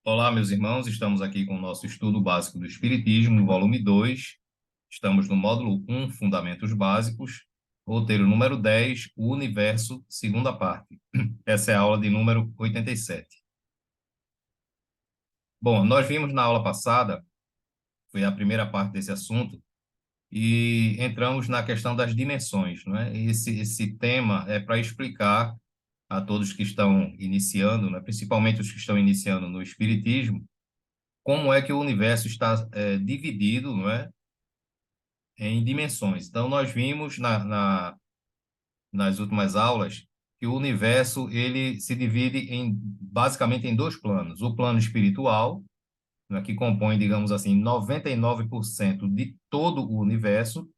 Olá, meus irmãos, estamos aqui com o nosso estudo básico do Espiritismo, no volume 2. Estamos no módulo 1, Fundamentos Básicos, roteiro número 10, o Universo, segunda parte. Essa é a aula de número 87. Bom, nós vimos na aula passada, foi a primeira parte desse assunto, e entramos na questão das dimensões, não é? Esse tema é para explicar a todos que estão iniciando, né, principalmente os que estão iniciando no Espiritismo, como é que o universo está dividido, não é, em dimensões. Então, nós vimos nas últimas aulas que o universo ele se divide basicamente em dois planos. O plano espiritual, né, que compõe, digamos assim, 99% de todo o universo,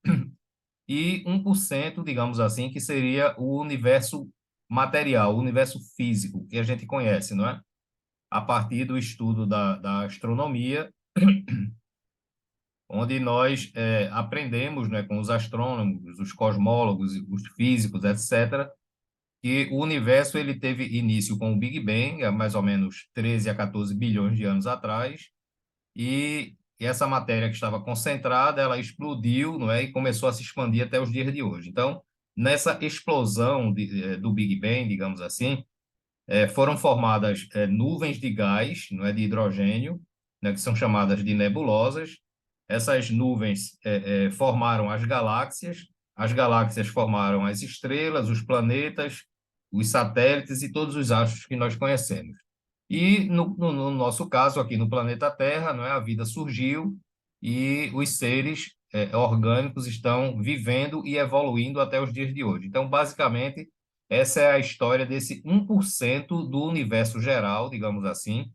e 1%, digamos assim, que seria o universo material, o universo físico, que a gente conhece, não é? A partir do estudo da astronomia, onde nós aprendemos, né, com os astrônomos, os cosmólogos, os físicos, etc., que o universo ele teve início com o Big Bang, há mais ou menos 13 a 14 bilhões de anos atrás, e essa matéria que estava concentrada, ela explodiu, não é, e começou a se expandir até os dias de hoje. Então, nessa explosão do Big Bang, digamos assim, foram formadas nuvens de gás, não é, de hidrogênio, né, que são chamadas de nebulosas. Essas nuvens formaram as galáxias formaram as estrelas, os planetas, os satélites e todos os astros que nós conhecemos. E no nosso caso, aqui no planeta Terra, não é, a vida surgiu e os seres orgânicos estão vivendo e evoluindo até os dias de hoje. Então, basicamente, essa é a história desse 1% do universo geral, digamos assim,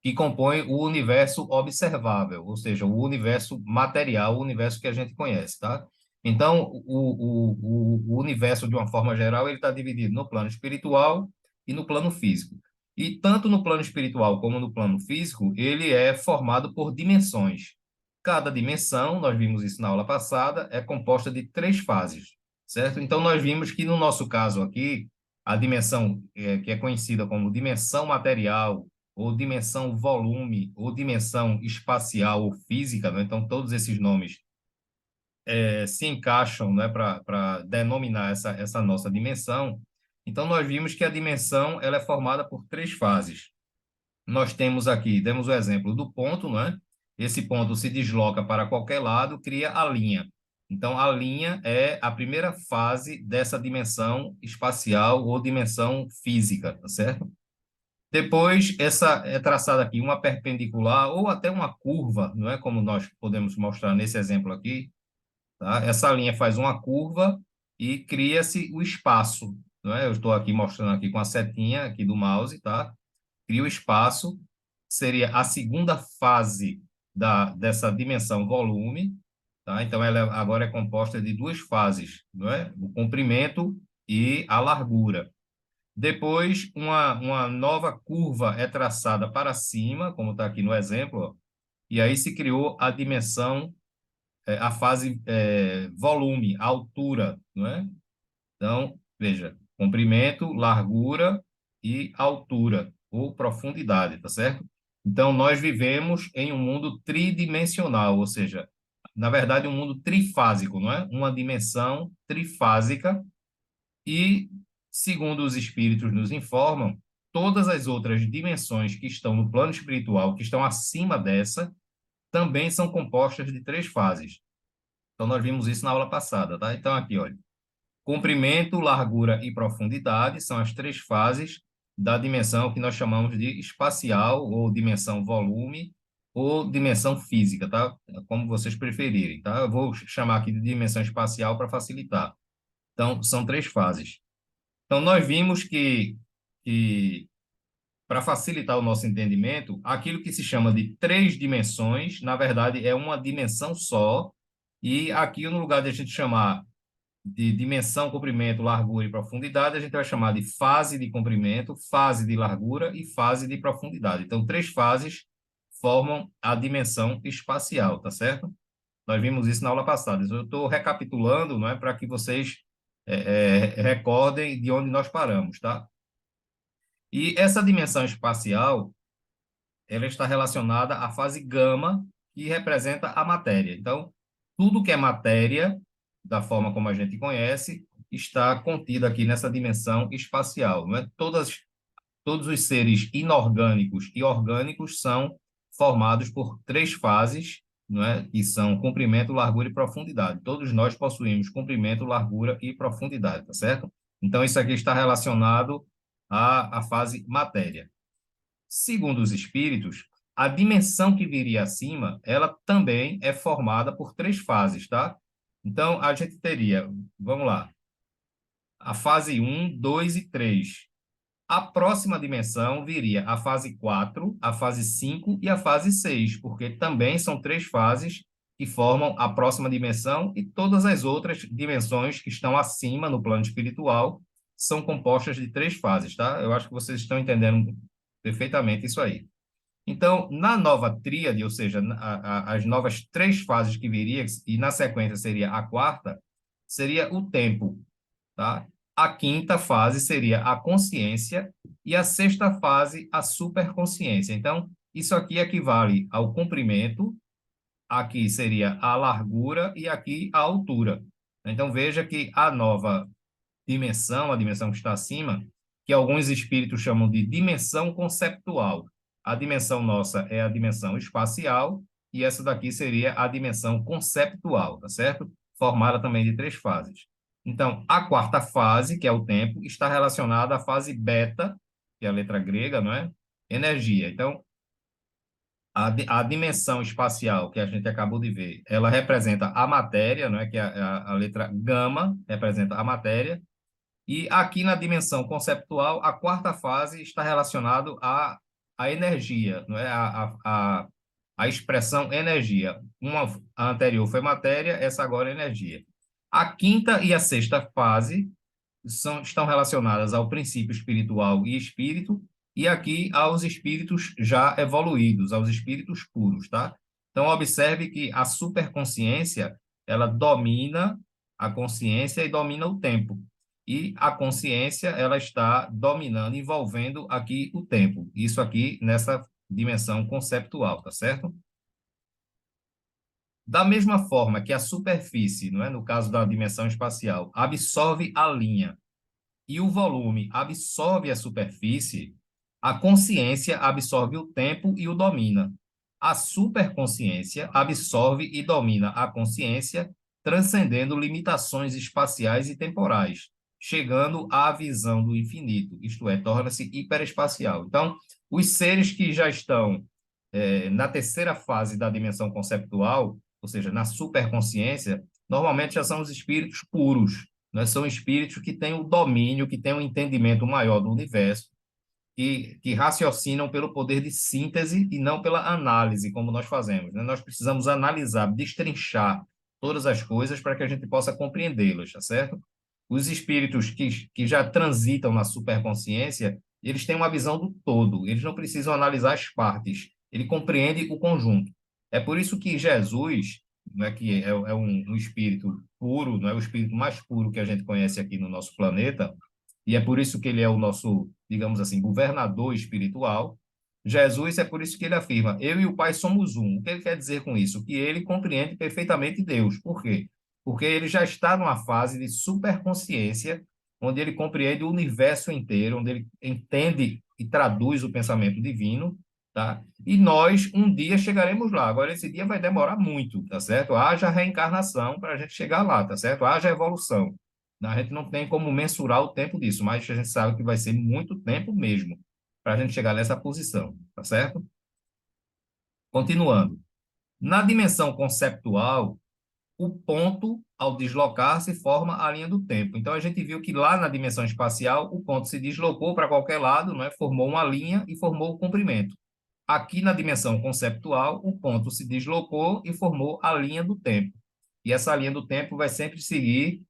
que compõe o universo observável, ou seja, o universo material, o universo que a gente conhece, tá? Então, o universo, de uma forma geral, ele está dividido no plano espiritual e no plano físico. E tanto no plano espiritual como no plano físico, ele é formado por dimensões. Cada dimensão, nós vimos isso na aula passada, é composta de três fases, certo? Então, nós vimos que, no nosso caso aqui, a dimensão que é conhecida como dimensão material, ou dimensão volume, ou dimensão espacial ou física, né? Então, todos esses nomes se encaixam, né, para denominar essa nossa dimensão. Então, nós vimos que a dimensão ela é formada por três fases. Nós temos aqui, demos o exemplo do ponto, né? Esse ponto se desloca para qualquer lado, cria a linha. Então, a linha é a primeira fase dessa dimensão espacial ou dimensão física, tá certo? Depois, essa é traçada aqui uma perpendicular ou até uma curva, não é como nós podemos mostrar nesse exemplo aqui, tá? Essa linha faz uma curva e cria-se o espaço, não é? Eu estou aqui mostrando aqui com a setinha aqui do mouse, tá? Cria o espaço, seria a segunda fase dessa dimensão volume, tá? Então, ela agora é composta de duas fases, não é? O comprimento e a largura. Depois, uma nova curva é traçada para cima, como está aqui no exemplo, ó, e aí se criou a dimensão, a fase volume, a altura, não é? Então, veja, comprimento, largura e altura, ou profundidade, tá certo? Então, nós vivemos em um mundo tridimensional, ou seja, na verdade, um mundo trifásico, não é? Uma dimensão trifásica e, segundo os espíritos nos informam, todas as outras dimensões que estão no plano espiritual, que estão acima dessa, também são compostas de três fases. Então, nós vimos isso na aula passada, tá? Então, aqui, olha. Comprimento, largura e profundidade são as três fases da dimensão que nós chamamos de espacial, ou dimensão volume, ou dimensão física, tá? Como vocês preferirem, tá? Eu vou chamar aqui de dimensão espacial para facilitar. Então, são três fases. Então, nós vimos que para facilitar o nosso entendimento, aquilo que se chama de três dimensões, na verdade, é uma dimensão só, e aqui, no lugar de a gente chamar de dimensão, comprimento, largura e profundidade, a gente vai chamar de fase de comprimento, fase de largura e fase de profundidade. Então, três fases formam a dimensão espacial, tá certo? Nós vimos isso na aula passada. Eu estou recapitulando, não é, para que vocês recordem de onde nós paramos, tá? E essa dimensão espacial, ela está relacionada à fase gama, que representa a matéria. Então, tudo que é matéria, da forma como a gente conhece, está contido aqui nessa dimensão espacial. Não é? Todos os seres inorgânicos e orgânicos são formados por três fases, não é? Que são comprimento, largura e profundidade. Todos nós possuímos comprimento, largura e profundidade, tá certo? Então, isso aqui está relacionado à fase matéria. Segundo os espíritos, a dimensão que viria acima, ela também é formada por três fases, tá? Então, a gente teria, vamos lá, a fase um, 2 e 3. A próxima dimensão viria a fase 4, a fase 5 e a fase 6, porque também são três fases que formam a próxima dimensão e todas as outras dimensões que estão acima no plano espiritual são compostas de três fases, tá? Eu acho que vocês estão entendendo perfeitamente isso aí. Então, na nova tríade, ou seja, as novas três fases que viria, e na sequência seria a quarta, seria o tempo, tá? A quinta fase seria a consciência e a sexta fase a superconsciência. Então, isso aqui equivale ao comprimento, aqui seria a largura e aqui a altura. Então, veja que a nova dimensão, a dimensão que está acima, que alguns espíritos chamam de dimensão conceptual. A dimensão nossa é a dimensão espacial e essa daqui seria a dimensão conceptual, tá certo? Formada também de três fases. Então, a quarta fase, que é o tempo, está relacionada à fase beta, que é a letra grega, não é? Energia. Então, a dimensão espacial que a gente acabou de ver, ela representa a matéria, não é? Que é a letra gama representa a matéria, e aqui na dimensão conceptual, a quarta fase está relacionado à energia, não é? A expressão energia. A anterior foi matéria, essa agora é energia. A quinta e a sexta fase estão relacionadas ao princípio espiritual e espírito, e aqui aos espíritos já evoluídos, aos espíritos puros, tá? Então, observe que a superconsciência, ela domina a consciência e domina o tempo. E a consciência, ela está dominando, envolvendo aqui o tempo. Isso aqui nessa dimensão conceptual, tá certo? Da mesma forma que a superfície, não é, no caso da dimensão espacial, absorve a linha e o volume absorve a superfície, a consciência absorve o tempo e o domina. A superconsciência absorve e domina a consciência, transcendendo limitações espaciais e temporais, chegando à visão do infinito, isto é, torna-se hiperespacial. Então, os seres que já estão na terceira fase da dimensão conceptual, ou seja, na superconsciência, normalmente já são os espíritos puros, né? São espíritos que têm o domínio, que têm um entendimento maior do universo, que raciocinam pelo poder de síntese e não pela análise, como nós fazemos, né? Nós precisamos analisar, destrinchar todas as coisas para que a gente possa compreendê-las, tá certo? Os espíritos que já transitam na superconsciência, eles têm uma visão do todo, eles não precisam analisar as partes, ele compreende o conjunto. É por isso que Jesus, né, que é um espírito puro, não é o espírito mais puro que a gente conhece aqui no nosso planeta, e é por isso que ele é o nosso, digamos assim, governador espiritual. Jesus, é por isso que ele afirma: eu e o Pai somos um. O que ele quer dizer com isso? Que ele compreende perfeitamente Deus. Por quê? Porque ele já está numa fase de superconsciência, onde ele compreende o universo inteiro, onde ele entende e traduz o pensamento divino, tá? E nós um dia chegaremos lá. Agora, esse dia vai demorar muito, tá certo? Haja reencarnação para a gente chegar lá, tá certo? Haja evolução. A gente não tem como mensurar o tempo disso, mas a gente sabe que vai ser muito tempo mesmo para a gente chegar nessa posição, tá certo? Continuando. Na dimensão conceptual, o ponto, ao deslocar-se, forma a linha do tempo. Então, a gente viu que lá na dimensão espacial, o ponto se deslocou para qualquer lado, não é? Formou uma linha e formou o comprimento. Aqui na dimensão conceptual, o ponto se deslocou e formou a linha do tempo. E essa linha do tempo vai sempre seguir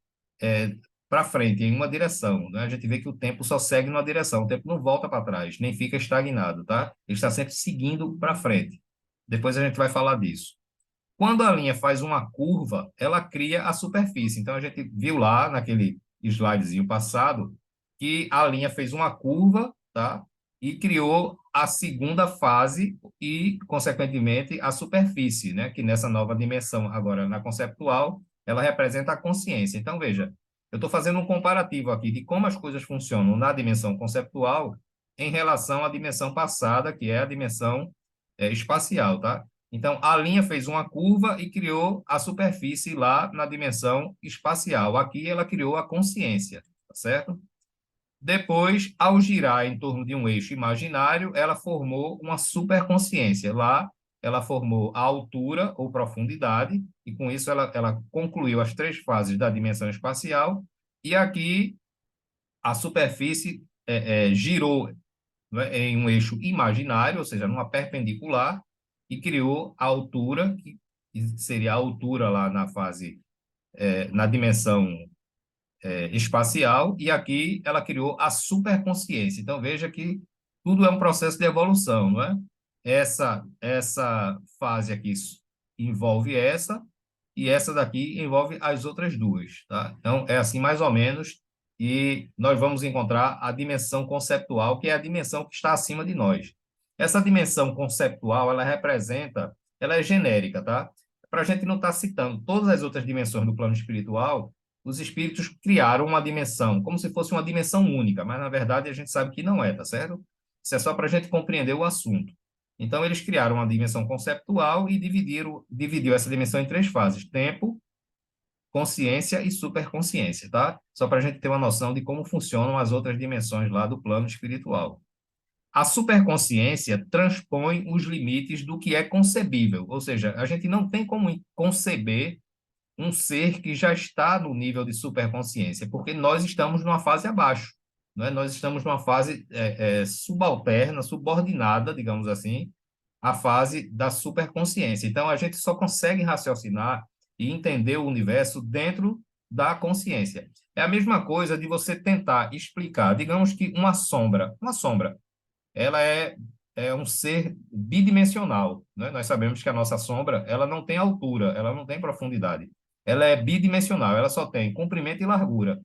para frente, em uma direção, né? A gente vê que o tempo só segue numa direção, o tempo não volta para trás, nem fica estagnado, tá? Ele está sempre seguindo para frente. Depois a gente vai falar disso. Quando a linha faz uma curva, ela cria a superfície. Então, a gente viu lá naquele slidezinho passado que a linha fez uma curva, tá? E criou a segunda fase e, consequentemente, a superfície, né? Que nessa nova dimensão, agora na conceptual, ela representa a consciência. Então, veja, eu estou fazendo um comparativo aqui de como as coisas funcionam na dimensão conceptual em relação à dimensão passada, que é a dimensão espacial, tá? Então, a linha fez uma curva e criou a superfície lá na dimensão espacial. Aqui ela criou a consciência, tá certo? Depois, ao girar em torno de um eixo imaginário, ela formou uma superconsciência. Lá, ela formou a altura ou profundidade, e com isso ela concluiu as três fases da dimensão espacial. E aqui, a superfície girou, né, em um eixo imaginário, ou seja, numa perpendicular, e criou a altura, que seria a altura lá na fase, na dimensão espacial, e aqui ela criou a superconsciência. Então, veja que tudo é um processo de evolução, não é? Essa fase aqui envolve essa, e essa daqui envolve as outras duas, tá? Então, é assim mais ou menos, e nós vamos encontrar a dimensão conceptual, que é a dimensão que está acima de nós. Essa dimensão conceptual, ela é genérica, tá? Para a gente não estar citando todas as outras dimensões do plano espiritual, os espíritos criaram uma dimensão, como se fosse uma dimensão única, mas na verdade a gente sabe que não é, tá certo? Isso é só para a gente compreender o assunto. Então, eles criaram uma dimensão conceptual e dividiu essa dimensão em três fases: tempo, consciência e superconsciência, tá? Só para a gente ter uma noção de como funcionam as outras dimensões lá do plano espiritual. A superconsciência transpõe os limites do que é concebível, ou seja, a gente não tem como conceber um ser que já está no nível de superconsciência, porque nós estamos numa fase abaixo, né? Nós estamos numa fase subalterna, subordinada, digamos assim, à fase da superconsciência. Então, a gente só consegue raciocinar e entender o universo dentro da consciência. É a mesma coisa de você tentar explicar, digamos que uma sombra, ela é um ser bidimensional, né? Nós sabemos que a nossa sombra, ela não tem altura, ela não tem profundidade. Ela é bidimensional, ela só tem comprimento e largura.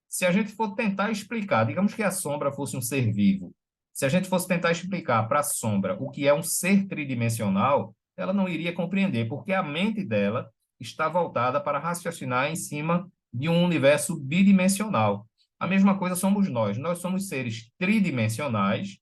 Se a gente for tentar explicar, digamos que a sombra fosse um ser vivo, se a gente fosse tentar explicar para a sombra o que é um ser tridimensional, ela não iria compreender, porque a mente dela está voltada para raciocinar em cima de um universo bidimensional. A mesma coisa somos nós. Nós somos seres tridimensionais,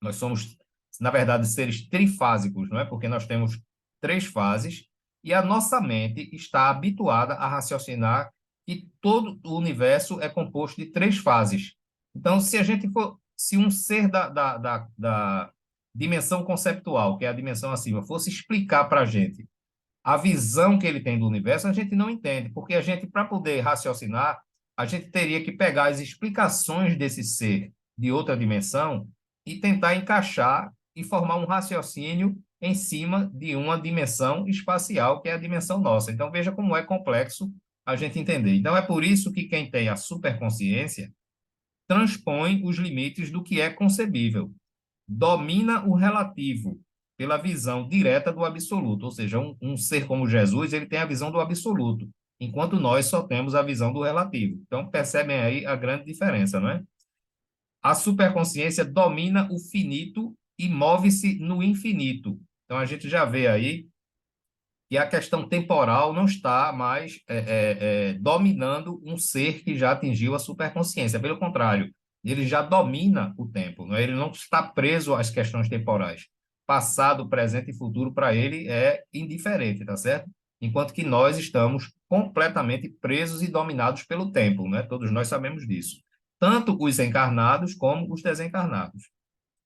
nós somos, na verdade, seres trifásicos, não é? Porque nós temos três fases e a nossa mente está habituada a raciocinar que todo o universo é composto de três fases. Então, se um ser da dimensão conceptual, que é a dimensão acima, fosse explicar para a gente a visão que ele tem do universo, a gente não entende, porque a gente, para poder raciocinar, a gente teria que pegar as explicações desse ser de outra dimensão e tentar encaixar e formar um raciocínio em cima de uma dimensão espacial, que é a dimensão nossa. Então, veja como é complexo a gente entender. Então, é por isso que quem tem a superconsciência transpõe os limites do que é concebível, domina o relativo pela visão direta do absoluto, ou seja, um ser como Jesus, ele tem a visão do absoluto, enquanto nós só temos a visão do relativo. Então, percebem aí a grande diferença, não é? A superconsciência domina o finito e move-se no infinito. Então, a gente já vê aí que a questão temporal não está mais dominando um ser que já atingiu a superconsciência. Pelo contrário, ele já domina o tempo, não é? Ele não está preso às questões temporais. Passado, presente e futuro, para ele, é indiferente, tá certo? Enquanto que nós estamos completamente presos e dominados pelo tempo, né? Todos nós sabemos disso. Tanto os encarnados como os desencarnados.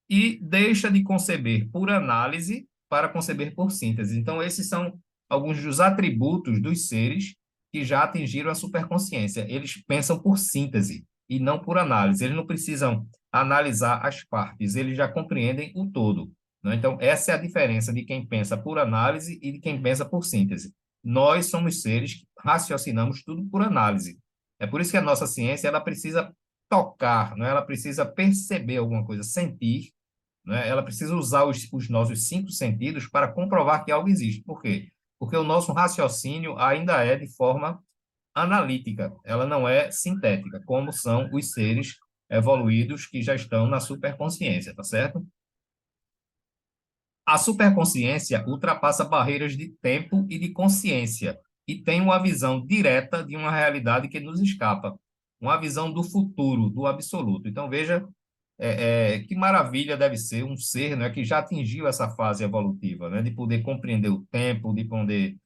E deixa de conceber por análise para conceber por síntese. Então, esses são alguns dos atributos dos seres que já atingiram a superconsciência. Eles pensam por síntese e não por análise. Eles não precisam analisar as partes, eles já compreendem o todo, né? Então, essa é a diferença de quem pensa por análise e de quem pensa por síntese. Nós somos seres que raciocinamos tudo por análise. É por isso que a nossa ciência ela precisa tocar, né? Ela precisa perceber alguma coisa, sentir, né? Ela precisa usar os nossos cinco sentidos para comprovar que algo existe. Por quê? Porque o nosso raciocínio ainda é de forma analítica, ela não é sintética, como são os seres evoluídos que já estão na superconsciência, tá certo? A superconsciência ultrapassa barreiras de tempo e de consciência e tem uma visão direta de uma realidade que nos escapa, uma visão do futuro, do absoluto. Então, veja que maravilha deve ser um ser, né, que já atingiu essa fase evolutiva, né, de poder compreender o tempo, de poder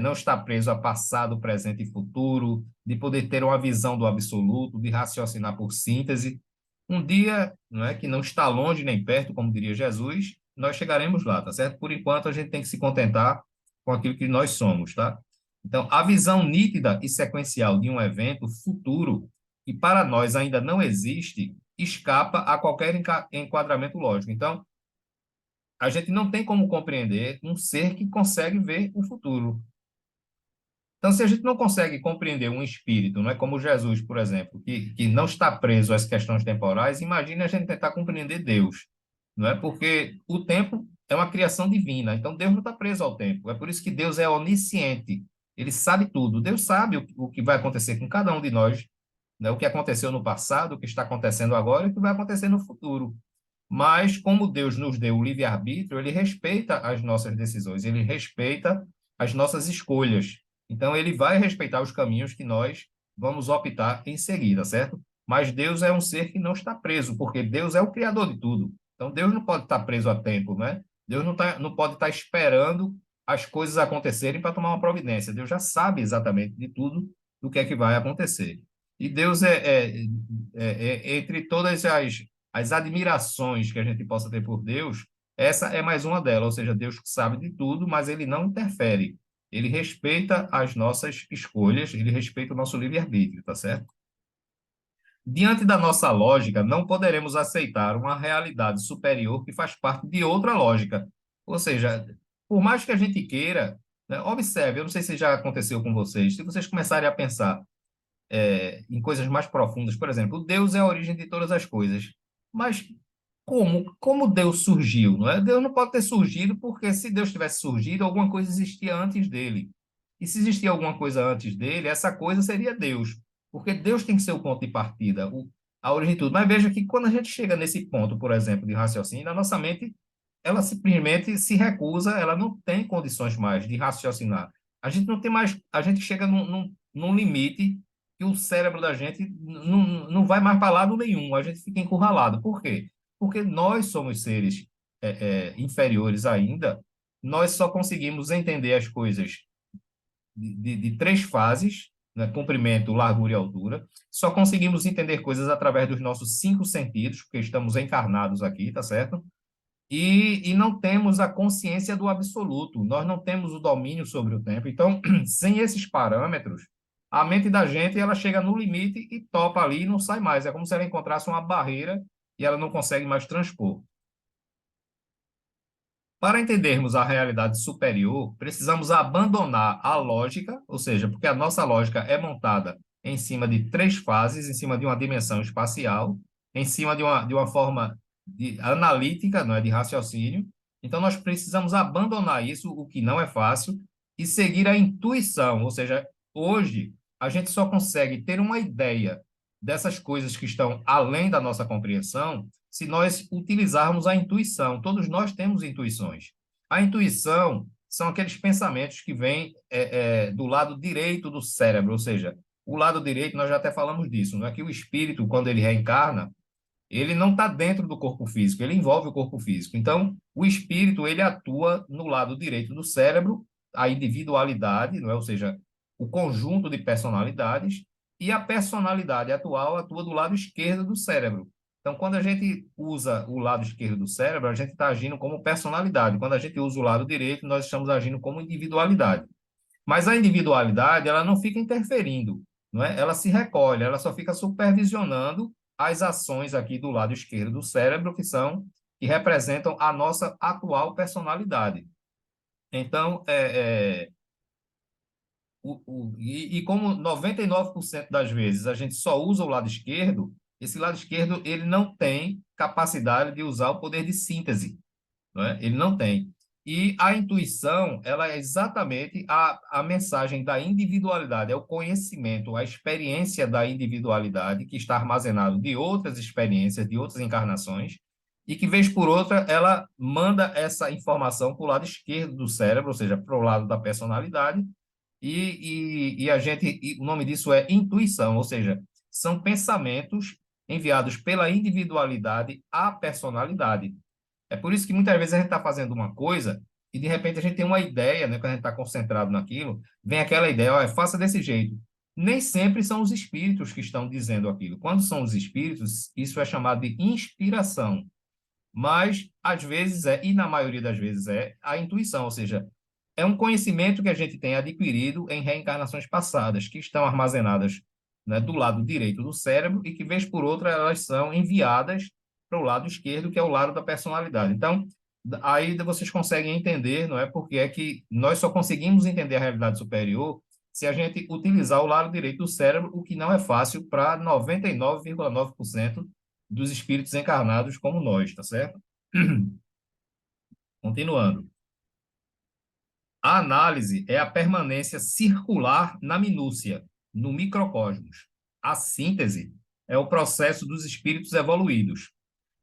não estar preso a passado, presente e futuro, de poder ter uma visão do absoluto, de raciocinar por síntese. Um dia, não é, que não está longe nem perto, como diria Jesus, nós chegaremos lá, tá certo? Por enquanto, a gente tem que se contentar com aquilo que nós somos, tá? Então, a visão nítida e sequencial de um evento futuro, que para nós ainda não existe, escapa a qualquer enquadramento lógico. Então, a gente não tem como compreender um ser que consegue ver o futuro. Então, se a gente não consegue compreender um espírito, não é como Jesus, por exemplo, que não está preso às questões temporais, imagine a gente tentar compreender Deus, não é? Porque o tempo é uma criação divina, então Deus não está preso ao tempo. É por isso que Deus é onisciente, ele sabe tudo. Deus sabe o que vai acontecer com cada um de nós, né? O que aconteceu no passado, o que está acontecendo agora e o que vai acontecer no futuro. Mas, como Deus nos deu o livre-arbítrio, ele respeita as nossas decisões, ele respeita as nossas escolhas. Então, ele vai respeitar os caminhos que nós vamos optar em seguida, certo? Mas Deus é um ser que não está preso, porque Deus é o criador de tudo. Então, Deus não pode estar preso a tempo, né? Deus não pode estar esperando as coisas acontecerem para tomar uma providência. Deus já sabe exatamente de tudo do que é que vai acontecer. E Deus entre todas as admirações que a gente possa ter por Deus, essa é mais uma delas, ou seja, Deus sabe de tudo, mas ele não interfere. Ele respeita as nossas escolhas, ele respeita o nosso livre-arbítrio, tá certo? Diante da nossa lógica, não poderemos aceitar uma realidade superior que faz parte de outra lógica. Ou seja, por mais que a gente queira, né, observe, eu não sei se já aconteceu com vocês, se vocês começarem a pensar em coisas mais profundas. Por exemplo, Deus é a origem de todas as coisas. Mas como Deus surgiu? Não é? Deus não pode ter surgido porque se Deus tivesse surgido, alguma coisa existia antes dele. E se existia alguma coisa antes dele, essa coisa seria Deus. Porque Deus tem que ser o ponto de partida, a origem de tudo. Mas veja que quando a gente chega nesse ponto, por exemplo, de raciocínio, a nossa mente, ela simplesmente se recusa, ela não tem condições mais de raciocinar. A gente não tem mais, a gente chega num limite que o cérebro da gente não vai mais para lado nenhum, a gente fica encurralado. Por quê? Porque nós somos seres inferiores ainda, nós só conseguimos entender as coisas de três fases, né? Comprimento, largura e altura, só conseguimos entender coisas através dos nossos cinco sentidos, porque estamos encarnados aqui, tá certo? E não temos a consciência do absoluto, nós não temos o domínio sobre o tempo. Então, sem esses parâmetros, a mente da gente ela chega no limite e topa ali e não sai mais. É como se ela encontrasse uma barreira e ela não consegue mais transpor. Para entendermos a realidade superior, precisamos abandonar a lógica, ou seja, porque a nossa lógica é montada em cima de três fases, em cima de uma dimensão espacial, em cima de uma forma analítica, não é, de raciocínio. Então, nós precisamos abandonar isso, o que não é fácil, e seguir a intuição, ou seja, hoje a gente só consegue ter uma ideia dessas coisas que estão além da nossa compreensão se nós utilizarmos a intuição. Todos nós temos intuições. A intuição são aqueles pensamentos que vêm do lado direito do cérebro, ou seja, o lado direito, nós já até falamos disso, não é que o espírito, quando ele reencarna, ele não está dentro do corpo físico, ele envolve o corpo físico. Então, o espírito, ele atua no lado direito do cérebro, a individualidade, não é? Ou seja, o conjunto de personalidades, e a personalidade atual atua do lado esquerdo do cérebro. Então, quando a gente usa o lado esquerdo do cérebro, a gente está agindo como personalidade. Quando a gente usa o lado direito, nós estamos agindo como individualidade. Mas a individualidade, ela não fica interferindo, não é? Ela se recolhe, ela só fica supervisionando as ações aqui do lado esquerdo do cérebro, que representam a nossa atual personalidade. Então, e como 99% das vezes a gente só usa o lado esquerdo, esse lado esquerdo ele não tem capacidade de usar o poder de síntese, não é? Ele não tem. E a intuição, ela é exatamente a mensagem da individualidade, é o conhecimento, a experiência da individualidade que está armazenado de outras experiências, de outras encarnações, e que, vez por outra, ela manda essa informação para o lado esquerdo do cérebro, ou seja, para o lado da personalidade, e o nome disso é intuição, ou seja, são pensamentos enviados pela individualidade à personalidade. É por isso que muitas vezes a gente está fazendo uma coisa e de repente a gente tem uma ideia, né? Quando a gente está concentrado naquilo, vem aquela ideia, olha, faça desse jeito. Nem sempre são os espíritos que estão dizendo aquilo. Quando são os espíritos, isso é chamado de inspiração. Mas às vezes e na maioria das vezes a intuição, ou seja, é um conhecimento que a gente tem adquirido em reencarnações passadas, que estão armazenadas, né, do lado direito do cérebro e que, vez por outra, elas são enviadas para o lado esquerdo, que é o lado da personalidade. Então, aí vocês conseguem entender, não é? Porque é que nós só conseguimos entender a realidade superior se a gente utilizar o lado direito do cérebro, o que não é fácil para 99,9% dos espíritos encarnados como nós, tá certo? Continuando. A análise é a permanência circular na minúcia, no microcosmos. A síntese é o processo dos espíritos evoluídos.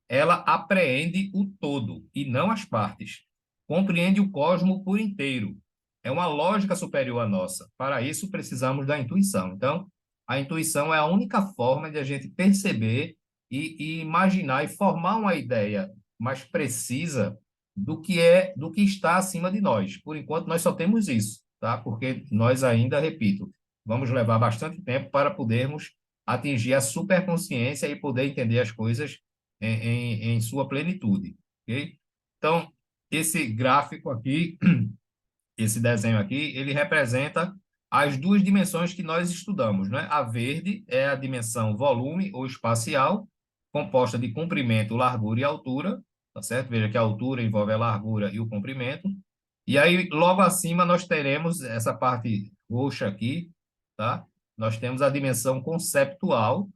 Ela apreende o todo e não as partes. Compreende o cosmo por inteiro. É uma lógica superior à nossa. Para isso, precisamos da intuição. Então, a intuição é a única forma de a gente perceber e imaginar e formar uma ideia mais precisa do que está acima de nós. Por enquanto, nós só temos isso, tá? Porque nós ainda, repito, vamos levar bastante tempo para podermos atingir a superconsciência e poder entender as coisas em sua plenitude, ok? Então, esse gráfico aqui, esse desenho aqui, ele representa as duas dimensões que nós estudamos, né? A verde é a dimensão volume ou espacial, composta de comprimento, largura e altura, tá certo? Veja que a altura envolve a largura e o comprimento. E aí, logo acima, nós teremos essa parte roxa aqui, tá? Nós temos a dimensão conceptual,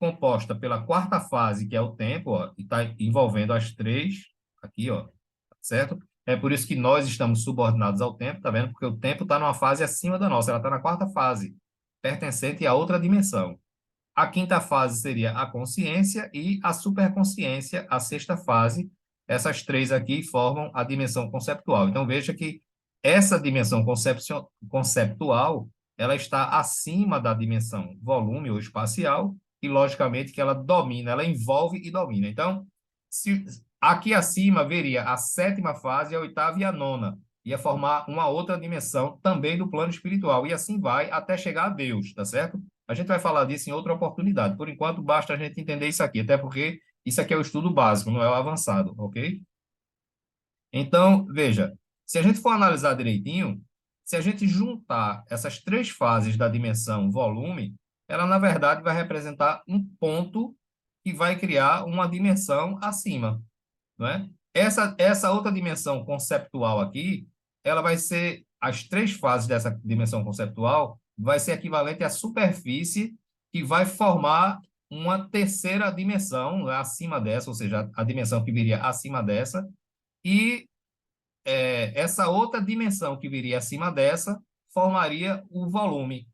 composta pela quarta fase, que é o tempo, ó, e está envolvendo as três aqui, ó, certo? É por isso que nós estamos subordinados ao tempo, tá vendo? Porque o tempo está numa fase acima da nossa, ela está na quarta fase, pertencente a outra dimensão. A quinta fase seria a consciência e a superconsciência, a sexta fase. Essas três aqui formam a dimensão conceptual. Então, veja que essa dimensão conceptual, ela está acima da dimensão volume ou espacial e, logicamente, que ela domina, ela envolve e domina. Então, se, aqui acima veria a sétima fase, a oitava e a nona. Ia formar uma outra dimensão também do plano espiritual. E assim vai até chegar a Deus, tá certo? A gente vai falar disso em outra oportunidade. Por enquanto, basta a gente entender isso aqui, até porque isso aqui é o estudo básico, não é o avançado, ok? Então, veja, se a gente for analisar direitinho, se a gente juntar essas três fases da dimensão volume, ela, na verdade, vai representar um ponto que vai criar uma dimensão acima, não é? Essa outra dimensão conceptual aqui, ela vai ser, as três fases dessa dimensão conceptual, vai ser equivalente à superfície que vai formar uma terceira dimensão, né, acima dessa, ou seja, a dimensão que viria acima dessa, e essa outra dimensão que viria acima dessa formaria o volume.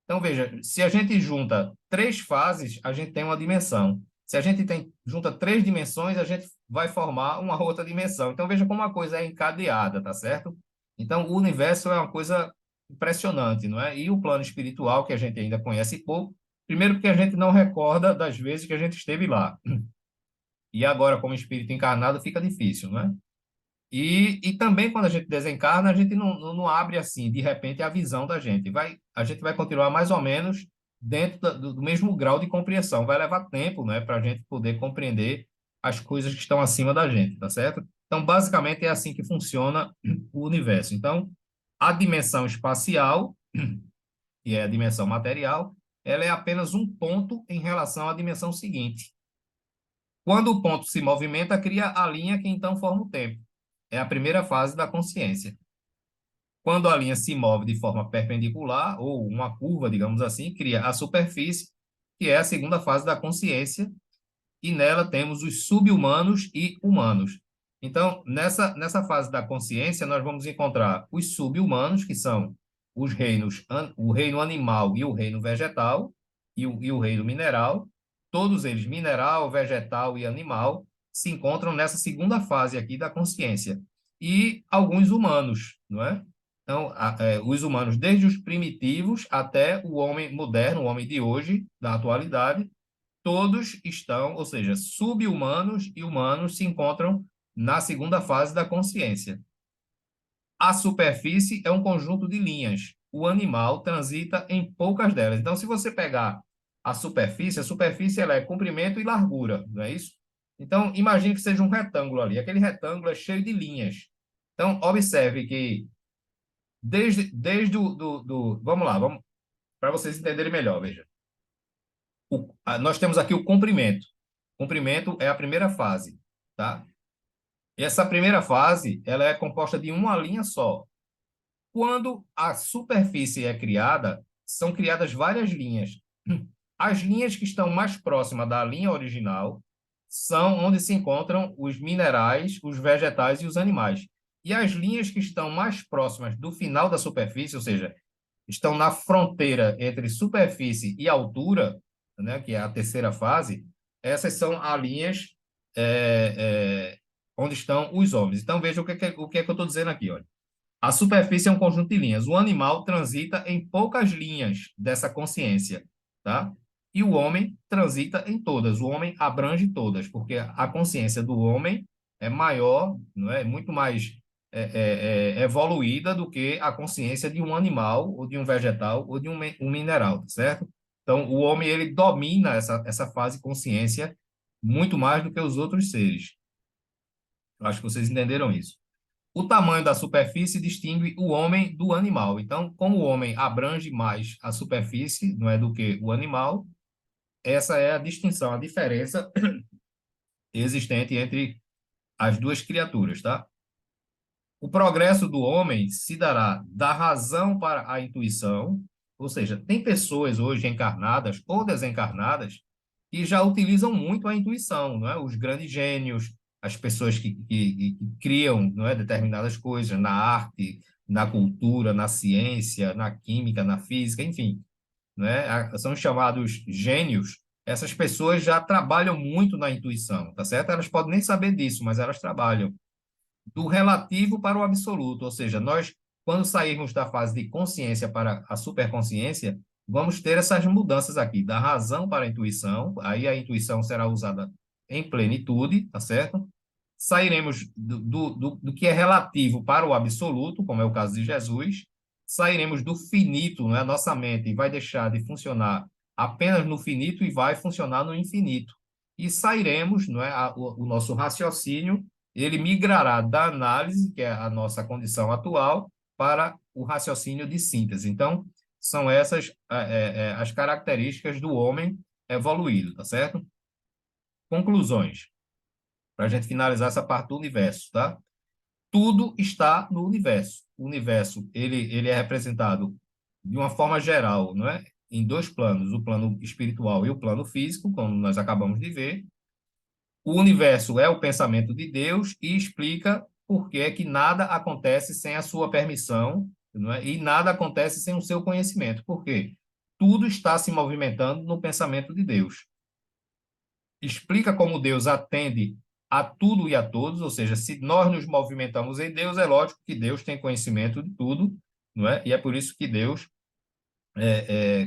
Então, veja, se a gente junta três fases, a gente tem uma dimensão. Se a gente junta três dimensões, a gente vai formar uma outra dimensão. Então, veja como a coisa é encadeada, tá certo? Então, o universo é uma coisa impressionante, não é? E o plano espiritual, que a gente ainda conhece pouco, primeiro porque a gente não recorda das vezes que a gente esteve lá. E agora, como espírito encarnado, fica difícil, não é? E também, quando a gente desencarna, a gente não abre assim, de repente, a visão da gente. A gente vai continuar mais ou menos dentro do mesmo grau de compreensão. Vai levar tempo, né, para a gente poder compreender as coisas que estão acima da gente, tá certo? Então, basicamente, é assim que funciona o universo. Então, a dimensão espacial, que é a dimensão material, ela é apenas um ponto em relação à dimensão seguinte. Quando o ponto se movimenta, cria a linha que então forma o tempo. É a primeira fase da consciência. Quando a linha se move de forma perpendicular, ou uma curva, digamos assim, cria a superfície, que é a segunda fase da consciência, e nela temos os sub-humanos e humanos. Então, nessa fase da consciência, nós vamos encontrar os sub-humanos, que são os reinos, o reino animal e o reino vegetal, e o reino mineral, todos eles, mineral, vegetal e animal, se encontram nessa segunda fase aqui da consciência. E alguns humanos, não é? Então, os humanos, desde os primitivos até o homem moderno, o homem de hoje, da atualidade, todos estão, ou seja, sub-humanos e humanos se encontram na segunda fase da consciência. A superfície é um conjunto de linhas. O animal transita em poucas delas. Então, se você pegar a superfície ela é comprimento e largura, não é isso? Então, imagine que seja um retângulo ali. Aquele retângulo é cheio de linhas. Então, observe que vamos lá, vamos para vocês entenderem melhor, veja. Nós temos aqui o comprimento. Comprimento é a primeira fase, tá? E essa primeira fase, ela é composta de uma linha só. Quando a superfície é criada, são criadas várias linhas. As linhas que estão mais próximas da linha original são onde se encontram os minerais, os vegetais e os animais. E as linhas que estão mais próximas do final da superfície, ou seja, estão na fronteira entre superfície e altura, né, que é a terceira fase, essas são as linhas onde estão os homens. Então, veja o que é que eu estou dizendo aqui. Olha. A superfície é um conjunto de linhas. O animal transita em poucas linhas dessa consciência, tá? E o homem transita em todas. O homem abrange todas, porque a consciência do homem é maior, não é? Muito mais evoluída do que a consciência de um animal, ou de um vegetal, ou de um mineral, tá certo? Então, o homem ele domina essa fase consciência muito mais do que os outros seres. Eu acho que vocês entenderam isso. O tamanho da superfície distingue o homem do animal. Então, como o homem abrange mais a superfície, não é, do que o animal, essa é a distinção, a diferença existente entre as duas criaturas, tá? O progresso do homem se dará da razão para a intuição, ou seja, tem pessoas hoje encarnadas ou desencarnadas que já utilizam muito a intuição, não é? Os grandes gênios, as pessoas que criam, não é, determinadas coisas na arte, na cultura, na ciência, na química, na física, enfim, não é? São chamados gênios. Essas pessoas já trabalham muito na intuição, tá certo? Elas podem nem saber disso, mas elas trabalham do relativo para o absoluto, ou seja, nós, quando sairmos da fase de consciência para a superconsciência, vamos ter essas mudanças aqui, da razão para a intuição, aí a intuição será usada em plenitude, tá certo? Sairemos do que é relativo para o absoluto, como é o caso de Jesus, sairemos do finito, né? A nossa mente vai deixar de funcionar apenas no finito e vai funcionar no infinito. E sairemos, não é, o nosso raciocínio ele migrará da análise, que é a nossa condição atual, para o raciocínio de síntese. Então, são essas as características do homem evoluído, tá certo? Conclusões, para a gente finalizar essa parte do universo, tá? Tudo está no universo. O universo, ele é representado de uma forma geral, não é? Em dois planos, o plano espiritual e o plano físico, como nós acabamos de ver. O universo é o pensamento de Deus e explica por que é que nada acontece sem a sua permissão, não é? E nada acontece sem o seu conhecimento. Por quê? Tudo está se movimentando no pensamento de Deus. Explica como Deus atende a tudo e a todos, ou seja, se nós nos movimentamos em Deus, é lógico que Deus tem conhecimento de tudo, não é? E é por isso que Deus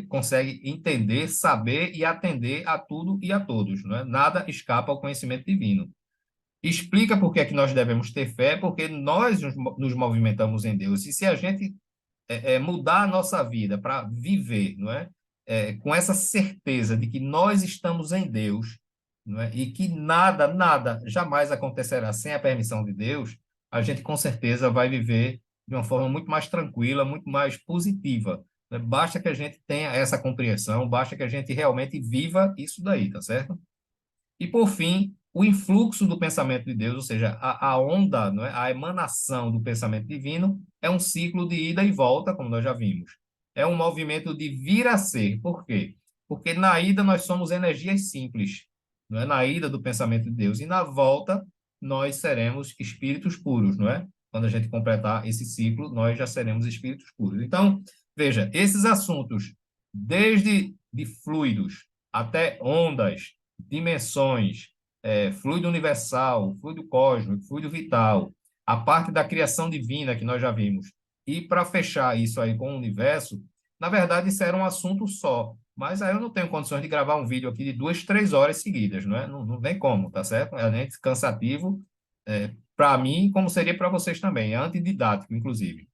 consegue entender, saber e atender a tudo e a todos, não é? Nada escapa ao conhecimento divino. Explica por que é que nós devemos ter fé, porque nós nos movimentamos em Deus. E se a gente mudar a nossa vida para viver, não é? Com essa certeza de que nós estamos em Deus, não é? E que nada jamais acontecerá sem a permissão de Deus, a gente com certeza vai viver de uma forma muito mais tranquila, muito mais positiva. Né? Basta que a gente tenha essa compreensão, basta que a gente realmente viva isso daí, tá certo? E, por fim, o influxo do pensamento de Deus, ou seja, a onda, não é? A emanação do pensamento divino, é um ciclo de ida e volta, como nós já vimos. É um movimento de vir a ser. Por quê? Porque na ida nós somos energias simples, não é? Na ida do pensamento de Deus. E na volta nós seremos espíritos puros, não é? Quando a gente completar esse ciclo, nós já seremos espíritos puros. Então, veja, esses assuntos, desde de fluidos até ondas, dimensões, fluido universal, fluido cósmico, fluido vital, a parte da criação divina que nós já vimos, e para fechar isso aí com o universo, na verdade isso era um assunto só, mas aí eu não tenho condições de gravar um vídeo aqui de 2, 3 horas seguidas, não é? Não, não tem como, tá certo? É realmente cansativo, para mim, como seria para vocês também, é antididático, inclusive.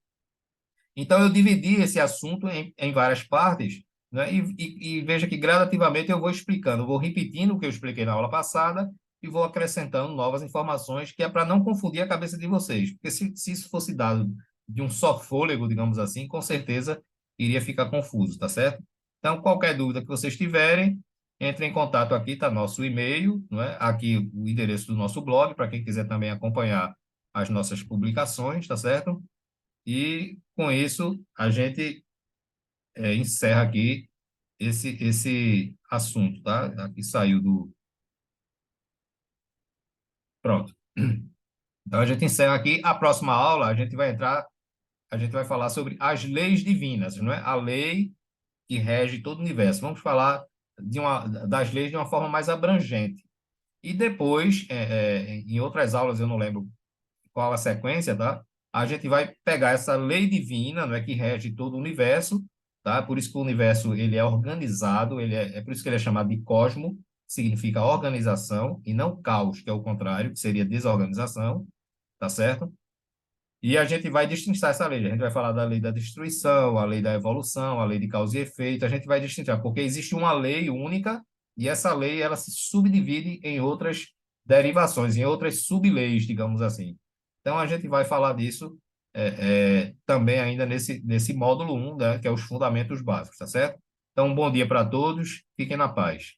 Então, eu dividi esse assunto em várias partes, né? E veja que gradativamente eu vou explicando, vou repetindo o que eu expliquei na aula passada e vou acrescentando novas informações, que é para não confundir a cabeça de vocês. Porque se isso fosse dado de um só fôlego, digamos assim, com certeza iria ficar confuso, tá certo? Então, qualquer dúvida que vocês tiverem, entre em contato aqui, está nosso e-mail, não é? Aqui o endereço do nosso blog, para quem quiser também acompanhar as nossas publicações, tá certo? E com isso a gente encerra aqui esse assunto, tá? Aqui saiu do. Pronto. Então a gente encerra aqui. A próxima aula a gente vai falar sobre as leis divinas, não é? A lei que rege todo o universo. Vamos falar das leis de uma forma mais abrangente. E depois, em outras aulas, eu não lembro qual a sequência, tá? A gente vai pegar essa lei divina, não é, que rege todo o universo, tá? Por isso que o universo ele é organizado, é por isso que ele é chamado de cosmo, significa organização, e não caos, que é o contrário, que seria desorganização, tá certo? E a gente vai destrinchar essa lei. A gente vai falar da lei da destruição, a lei da evolução, a lei de causa e efeito. A gente vai destrinchar, porque existe uma lei única e essa lei ela se subdivide em outras derivações, em outras sub-leis, digamos assim. Então, a gente vai falar disso também ainda nesse módulo 1, né, que é os fundamentos básicos, tá certo? Então, um bom dia para todos. Fiquem na paz.